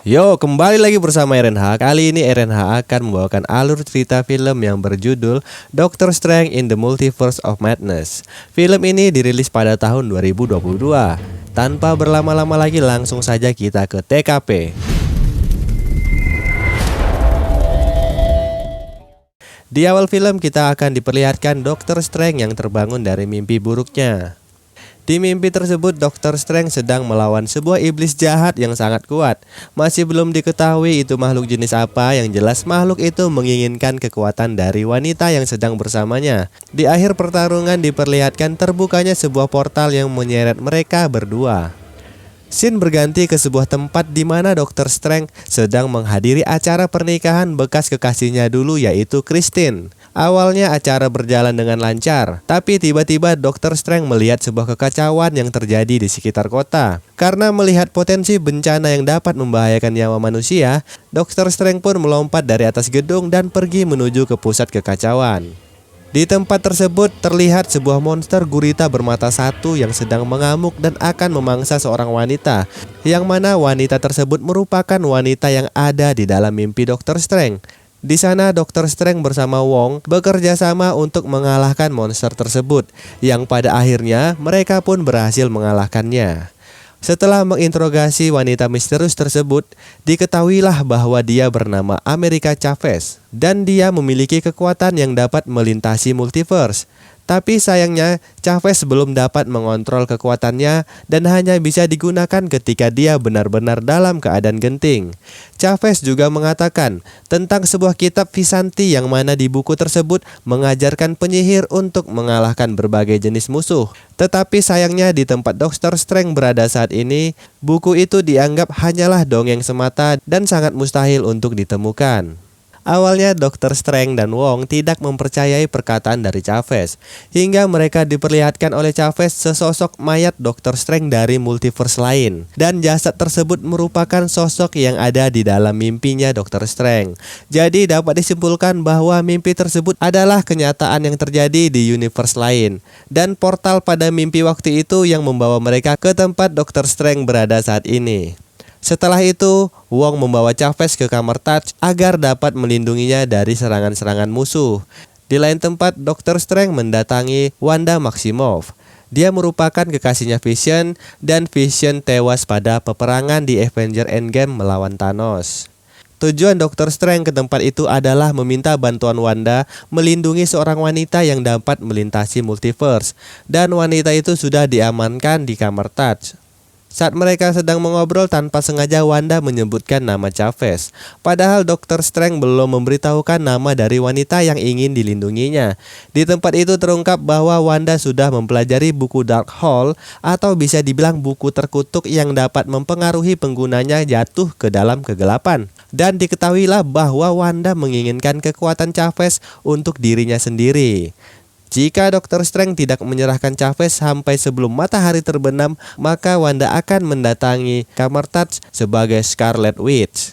Yo, kembali lagi bersama RNH. Kali ini RNH akan membawakan alur cerita film yang berjudul Doctor Strange in the Multiverse of Madness. Film ini dirilis pada tahun 2022. Tanpa berlama-lama lagi, langsung saja kita ke TKP. Di awal film kita akan diperlihatkan Doctor Strange yang terbangun dari mimpi buruknya. Di mimpi tersebut, Dr. Strange sedang melawan sebuah iblis jahat yang sangat kuat. Masih belum diketahui itu makhluk jenis apa, yang jelas makhluk itu menginginkan kekuatan dari wanita yang sedang bersamanya. Di akhir pertarungan diperlihatkan terbukanya sebuah portal yang menyeret mereka berdua. Scene berganti ke sebuah tempat di mana Dr. Strange sedang menghadiri acara pernikahan bekas kekasihnya dulu, yaitu Christine. Awalnya acara berjalan dengan lancar, tapi tiba-tiba Dr. Strange melihat sebuah kekacauan yang terjadi di sekitar kota. Karena melihat potensi bencana yang dapat membahayakan nyawa manusia, Dr. Strange pun melompat dari atas gedung dan pergi menuju ke pusat kekacauan. Di tempat tersebut terlihat sebuah monster gurita bermata satu yang sedang mengamuk dan akan memangsa seorang wanita, yang mana wanita tersebut merupakan wanita yang ada di dalam mimpi Dr. Strange. Di sana Dr. Strange bersama Wong bekerja sama untuk mengalahkan monster tersebut, yang pada akhirnya mereka pun berhasil mengalahkannya. Setelah menginterogasi wanita misterius tersebut, diketahuilah bahwa dia bernama America Chavez dan dia memiliki kekuatan yang dapat melintasi multiverse. Tapi sayangnya Chavez belum dapat mengontrol kekuatannya dan hanya bisa digunakan ketika dia benar-benar dalam keadaan genting. Chavez juga mengatakan tentang sebuah kitab Visanti yang mana di buku tersebut mengajarkan penyihir untuk mengalahkan berbagai jenis musuh. Tetapi sayangnya di tempat Dr. Strange berada saat ini, buku itu dianggap hanyalah dongeng semata dan sangat mustahil untuk ditemukan. Awalnya Dr. Strange dan Wong tidak mempercayai perkataan dari Chavez, hingga mereka diperlihatkan oleh Chavez sesosok mayat Dr. Strange dari multiverse lain, dan jasad tersebut merupakan sosok yang ada di dalam mimpinya Dr. Strange. Jadi dapat disimpulkan bahwa mimpi tersebut adalah kenyataan yang terjadi di universe lain, dan portal pada mimpi waktu itu yang membawa mereka ke tempat Dr. Strange berada saat ini. Setelah itu, Wong membawa Chavez ke kamar Touch agar dapat melindunginya dari serangan-serangan musuh. Di lain tempat, Dr. Strange mendatangi Wanda Maximoff. Dia merupakan kekasihnya Vision, dan Vision tewas pada peperangan di Avengers Endgame melawan Thanos. Tujuan Dr. Strange ke tempat itu adalah meminta bantuan Wanda melindungi seorang wanita yang dapat melintasi multiverse, dan wanita itu sudah diamankan di kamar Touch. Saat mereka sedang mengobrol, tanpa sengaja Wanda menyebutkan nama Chavez. Padahal Dr. Strange belum memberitahukan nama dari wanita yang ingin dilindunginya. Di tempat itu terungkap bahwa Wanda sudah mempelajari buku Darkhold, atau bisa dibilang buku terkutuk yang dapat mempengaruhi penggunanya jatuh ke dalam kegelapan. Dan diketahuilah bahwa Wanda menginginkan kekuatan Chavez untuk dirinya sendiri. Jika Dr. Strange tidak menyerahkan Chavez sampai sebelum matahari terbenam, maka Wanda akan mendatangi kamar Touch sebagai Scarlet Witch.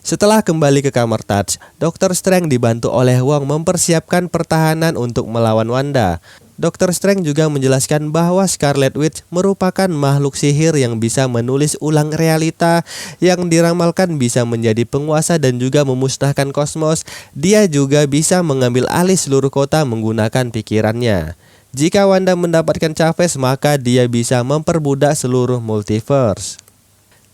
Setelah kembali ke kamar Touch, Dr. Strange dibantu oleh Wong mempersiapkan pertahanan untuk melawan Wanda. Dr. Strange juga menjelaskan bahwa Scarlet Witch merupakan makhluk sihir yang bisa menulis ulang realita, yang diramalkan bisa menjadi penguasa dan juga memusnahkan kosmos. Dia juga bisa mengambil alih seluruh kota menggunakan pikirannya. Jika Wanda mendapatkan Chavez, maka dia bisa memperbudak seluruh multiverse.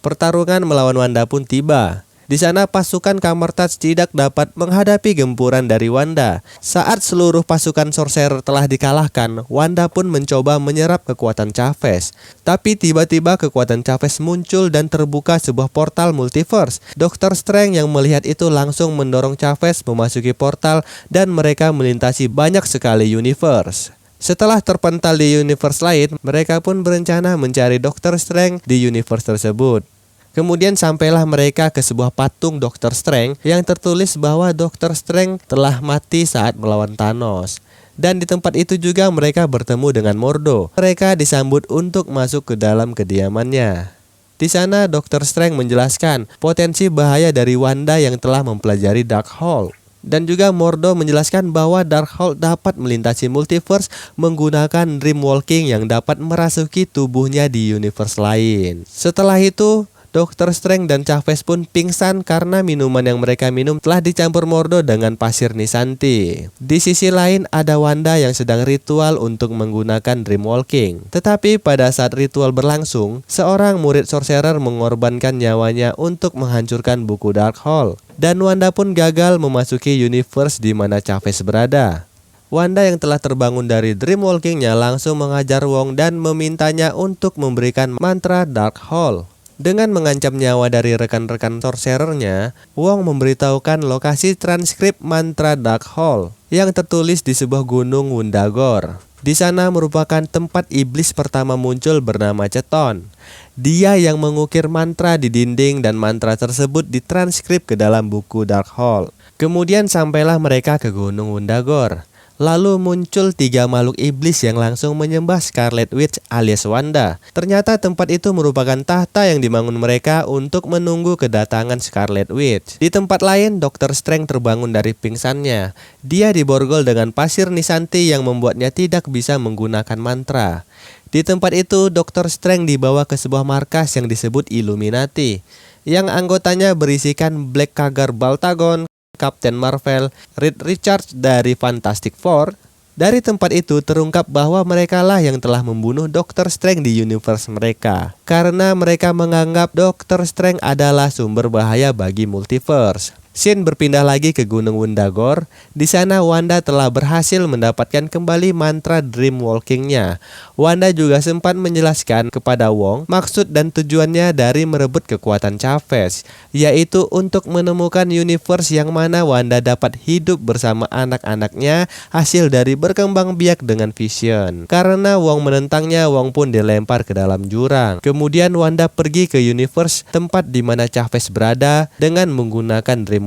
Pertarungan melawan Wanda pun tiba. Di sana pasukan kamar Touch tidak dapat menghadapi gempuran dari Wanda. Saat seluruh pasukan sorcerer telah dikalahkan, Wanda pun mencoba menyerap kekuatan Chavez. Tapi tiba-tiba kekuatan Chavez muncul dan terbuka sebuah portal multiverse. Dr. Strange yang melihat itu langsung mendorong Chavez memasuki portal dan mereka melintasi banyak sekali universe. Setelah terpental di universe lain, mereka pun berencana mencari Dr. Strange di universe tersebut. Kemudian sampailah mereka ke sebuah patung Dr. Strange yang tertulis bahwa Dr. Strange telah mati saat melawan Thanos. Dan di tempat itu juga mereka bertemu dengan Mordo. Mereka disambut untuk masuk ke dalam kediamannya. Di sana Dr. Strange menjelaskan potensi bahaya dari Wanda yang telah mempelajari Darkhold. Dan juga Mordo menjelaskan bahwa Darkhold dapat melintasi multiverse menggunakan dreamwalking yang dapat merasuki tubuhnya di universe lain. Setelah itu, Dr. Strange dan Chavez pun pingsan karena minuman yang mereka minum telah dicampur Mordo dengan pasir Nisanti. Di sisi lain ada Wanda yang sedang ritual untuk menggunakan Dreamwalking. Tetapi pada saat ritual berlangsung, seorang murid sorcerer mengorbankan nyawanya untuk menghancurkan buku Darkhold. Dan Wanda pun gagal memasuki universe di mana Chavez berada. Wanda yang telah terbangun dari Dreamwalking-nya langsung mengajar Wong dan memintanya untuk memberikan mantra Darkhold. Dengan mengancam nyawa dari rekan-rekan sorcerernya, Wong memberitahukan lokasi transkrip mantra Darkhold yang tertulis di sebuah gunung Wundagore. Di sana merupakan tempat iblis pertama muncul bernama Ceton. Dia yang mengukir mantra di dinding dan mantra tersebut ditranskrip ke dalam buku Darkhold. Kemudian sampailah mereka ke gunung Wundagore. Lalu muncul 3 makhluk iblis yang langsung menyembah Scarlet Witch alias Wanda. Ternyata tempat itu merupakan tahta yang dibangun mereka untuk menunggu kedatangan Scarlet Witch. Di tempat lain, Dr. Strange terbangun dari pingsannya. Dia diborgol dengan pasir Nisanti yang membuatnya tidak bisa menggunakan mantra. Di tempat itu, Dr. Strange dibawa ke sebuah markas yang disebut Illuminati, yang anggotanya berisikan Blackcaggar Baltagon, Captain Marvel, Reed Richards dari Fantastic Four. Dari tempat itu terungkap bahwa merekalah yang telah membunuh Dr. Strange di universe mereka, karena mereka menganggap Dr. Strange adalah sumber bahaya bagi multiverse. Scene berpindah lagi ke Gunung Wundagore. Di sana Wanda telah berhasil mendapatkan kembali mantra Dreamwalking-nya. Wanda juga sempat menjelaskan kepada Wong maksud dan tujuannya dari merebut kekuatan Chavez, yaitu untuk menemukan universe yang mana Wanda dapat hidup bersama anak-anaknya hasil dari berkembang biak dengan Vision. Karena Wong menentangnya, Wong pun dilempar ke dalam jurang. Kemudian Wanda pergi ke universe tempat di mana Chavez berada dengan menggunakan Dreamwalking.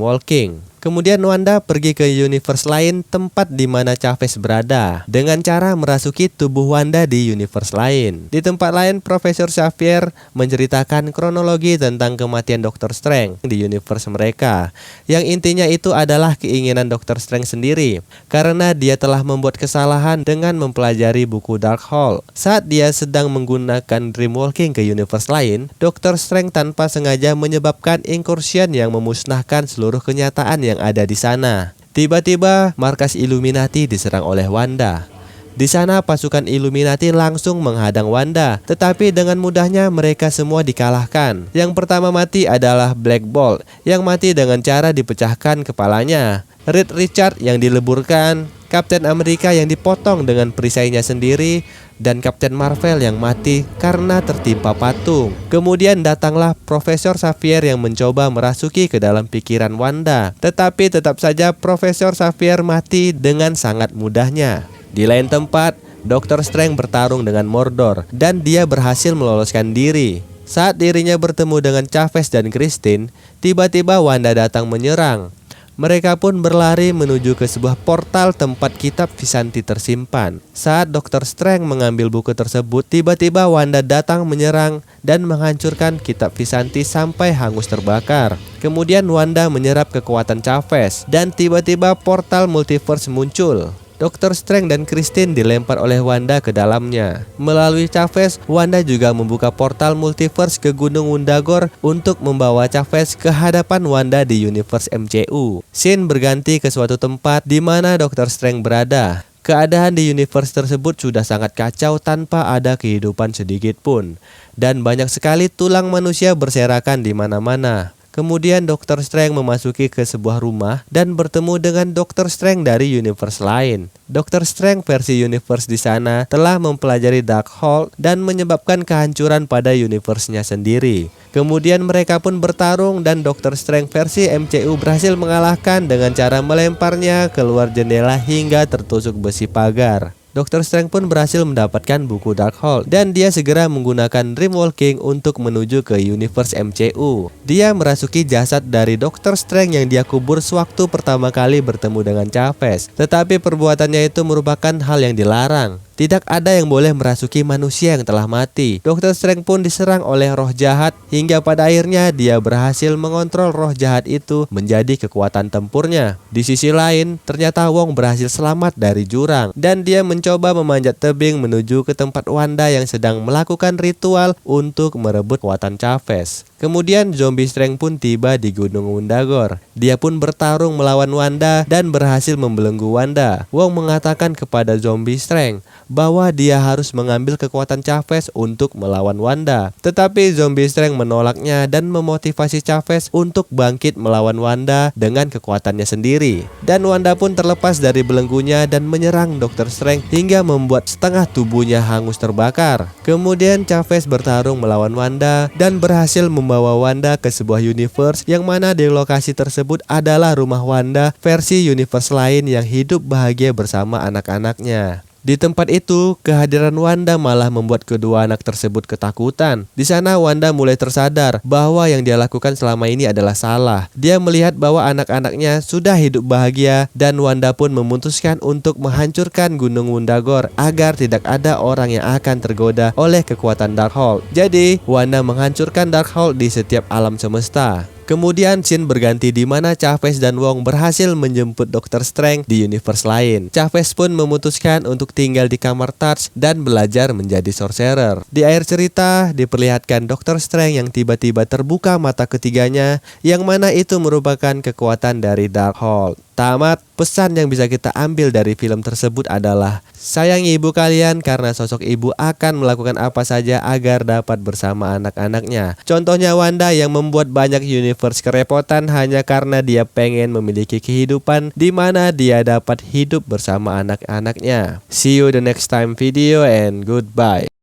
Kemudian Wanda pergi ke universe lain tempat di mana Chavez berada dengan cara merasuki tubuh Wanda di universe lain. Di tempat lain, Profesor Xavier menceritakan kronologi tentang kematian Dr. Strange di universe mereka, yang intinya itu adalah keinginan Dr. Strange sendiri, karena dia telah membuat kesalahan dengan mempelajari buku Darkhold. Saat dia sedang menggunakan Dreamwalking ke universe lain, Dr. Strange tanpa sengaja menyebabkan incursion yang memusnahkan seluruh kenyataan yang ada di sana. Tiba-tiba markas Illuminati diserang oleh Wanda. Di sana pasukan Illuminati langsung menghadang Wanda, tetapi dengan mudahnya mereka semua dikalahkan. Yang pertama mati adalah Black Bolt, yang mati dengan cara dipecahkan kepalanya. Reed Richards yang dileburkan, Captain America yang dipotong dengan perisainya sendiri, dan Captain Marvel yang mati karena tertimpa patung. Kemudian datanglah Profesor Xavier yang mencoba merasuki ke dalam pikiran Wanda, tetapi tetap saja Profesor Xavier mati dengan sangat mudahnya. Di lain tempat, Dr. Strange bertarung dengan Mordor dan dia berhasil meloloskan diri. Saat dirinya bertemu dengan Chavez dan Christine, tiba-tiba Wanda datang menyerang. Mereka pun berlari menuju ke sebuah portal tempat kitab Visanti tersimpan. Saat Dr. Strange mengambil buku tersebut, tiba-tiba Wanda datang menyerang dan menghancurkan kitab Visanti sampai hangus terbakar. Kemudian Wanda menyerap kekuatan Chavez dan tiba-tiba portal multiverse muncul. Dr. Strange dan Christine dilempar oleh Wanda ke dalamnya. Melalui Chavez, Wanda juga membuka portal multiverse ke Gunung Wundagore untuk membawa Chavez ke hadapan Wanda di universe MCU. Scene berganti ke suatu tempat di mana Dr. Strange berada. Keadaan di universe tersebut sudah sangat kacau tanpa ada kehidupan sedikit pun, dan banyak sekali tulang manusia berserakan di mana-mana. Kemudian Dr. Strange memasuki ke sebuah rumah dan bertemu dengan Dr. Strange dari universe lain. Dr. Strange versi universe di sana telah mempelajari Darkhold dan menyebabkan kehancuran pada universe-nya sendiri. Kemudian mereka pun bertarung dan Dr. Strange versi MCU berhasil mengalahkan dengan cara melemparnya keluar jendela hingga tertusuk besi pagar. Dr. Strange pun berhasil mendapatkan buku Darkhold dan dia segera menggunakan Dreamwalking untuk menuju ke universe MCU. Dia merasuki jasad dari Dr. Strange yang dia kubur sewaktu pertama kali bertemu dengan Chavez. Tetapi perbuatannya itu merupakan hal yang dilarang. Tidak ada yang boleh merasuki manusia yang telah mati. Dr. Strange pun diserang oleh roh jahat hingga pada akhirnya dia berhasil mengontrol roh jahat itu menjadi kekuatan tempurnya. Di sisi lain, ternyata Wong berhasil selamat dari jurang dan dia mencoba memanjat tebing menuju ke tempat Wanda yang sedang melakukan ritual untuk merebut kekuatan Chavez. Kemudian zombie Strange pun tiba di Gunung Wundagore. Dia pun bertarung melawan Wanda dan berhasil membelenggu Wanda. Wong mengatakan kepada zombie Strange bahwa dia harus mengambil kekuatan Chavez untuk melawan Wanda. Tetapi zombie Strange menolaknya dan memotivasi Chavez untuk bangkit melawan Wanda dengan kekuatannya sendiri. Dan Wanda pun terlepas dari belenggunya dan menyerang Dr. Strange hingga membuat setengah tubuhnya hangus terbakar. Kemudian Chavez bertarung melawan Wanda dan berhasil membawa Wanda ke sebuah universe yang mana di lokasi tersebut adalah rumah Wanda versi universe lain yang hidup bahagia bersama anak-anaknya. Di tempat itu, kehadiran Wanda malah membuat kedua anak tersebut ketakutan. Di sana Wanda mulai tersadar bahwa yang dia lakukan selama ini adalah salah. Dia melihat bahwa anak-anaknya sudah hidup bahagia dan Wanda pun memutuskan untuk menghancurkan Gunung Wundagore agar tidak ada orang yang akan tergoda oleh kekuatan Darkhold. Jadi, Wanda menghancurkan Darkhold di setiap alam semesta. Kemudian scene berganti di mana Chavez dan Wong berhasil menjemput Dr. Strange di universe lain. Chavez pun memutuskan untuk tinggal di kamar Touch dan belajar menjadi sorcerer. Di akhir cerita diperlihatkan Dr. Strange yang tiba-tiba terbuka mata ketiganya, yang mana itu merupakan kekuatan dari Darkhold. Tamat, pesan yang bisa kita ambil dari film tersebut adalah sayangi ibu kalian karena sosok ibu akan melakukan apa saja agar dapat bersama anak-anaknya. Contohnya Wanda yang membuat banyak universe kerepotan hanya karena dia pengen memiliki kehidupan di mana dia dapat hidup bersama anak-anaknya. See you the next time video and goodbye.